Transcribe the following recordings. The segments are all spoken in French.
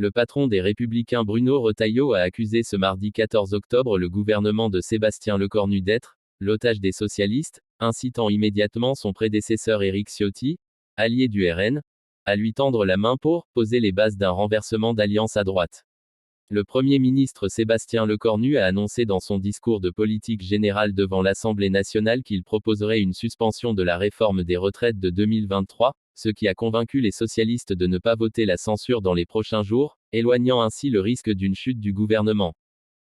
Le patron des Républicains Bruno Retailleau a accusé ce mardi 14 octobre le gouvernement de Sébastien Lecornu d'être l'otage des socialistes, incitant immédiatement son prédécesseur Éric Ciotti, allié du RN, à lui tendre la main pour poser les bases d'un renversement d'alliance à droite. Le Premier ministre Sébastien Lecornu a annoncé dans son discours de politique générale devant l'Assemblée nationale qu'il proposerait une suspension de la réforme des retraites de 2023, ce qui a convaincu les socialistes de ne pas voter la censure dans les prochains jours, éloignant ainsi le risque d'une chute du gouvernement.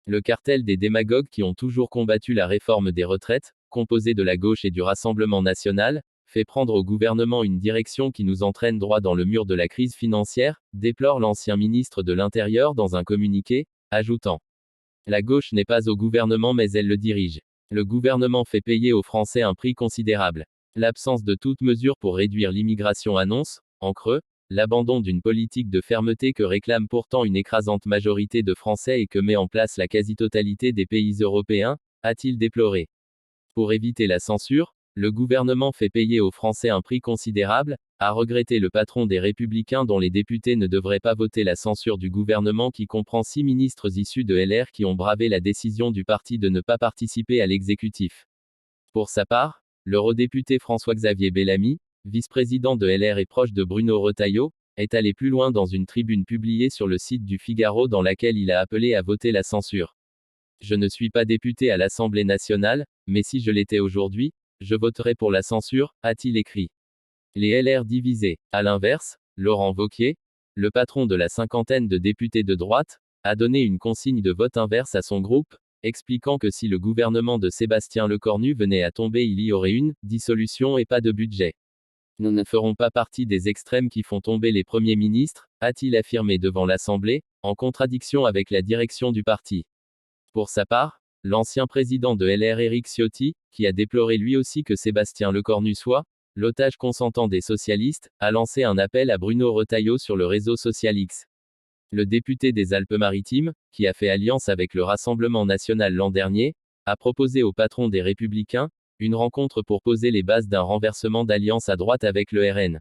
Le cartel des démagogues qui ont toujours combattu la réforme des retraites, composé de la gauche et du Rassemblement national, fait prendre au gouvernement une direction qui nous entraîne droit dans le mur de la crise financière, déplore l'ancien ministre de l'Intérieur dans un communiqué, ajoutant: La gauche n'est pas au gouvernement mais elle le dirige. Le gouvernement fait payer aux Français un prix considérable. L'absence de toute mesure pour réduire l'immigration annonce, en creux, l'abandon d'une politique de fermeté que réclame pourtant une écrasante majorité de Français et que met en place la quasi-totalité des pays européens, a-t-il déploré. Pour éviter la censure, le gouvernement fait payer aux Français un prix considérable, a regretté le patron des Républicains dont les députés ne devraient pas voter la censure du gouvernement qui comprend 6 ministres issus de LR qui ont bravé la décision du parti de ne pas participer à l'exécutif. Pour sa part, l'eurodéputé François-Xavier Bellamy, vice-président de LR et proche de Bruno Retailleau, est allé plus loin dans une tribune publiée sur le site du Figaro dans laquelle il a appelé à voter la censure. Je ne suis pas député à l'Assemblée nationale, mais si je l'étais aujourd'hui, je voterai pour la censure, a-t-il écrit. Les LR divisés. À l'inverse, Laurent Wauquiez, le patron de la cinquantaine de députés de droite, a donné une consigne de vote inverse à son groupe, expliquant que si le gouvernement de Sébastien Lecornu venait à tomber, il y aurait une dissolution et pas de budget. Nous ne ferons pas partie des extrêmes qui font tomber les premiers ministres, a-t-il affirmé devant l'Assemblée, en contradiction avec la direction du parti. Pour sa part, l'ancien président de LR Éric Ciotti, qui a déploré lui aussi que Sébastien Lecornu soit l'otage consentant des socialistes, a lancé un appel à Bruno Retailleau sur le réseau social X. Le député des Alpes-Maritimes, qui a fait alliance avec le Rassemblement national l'an dernier, a proposé au patron des Républicains une rencontre pour poser les bases d'un renversement d'alliance à droite avec le RN.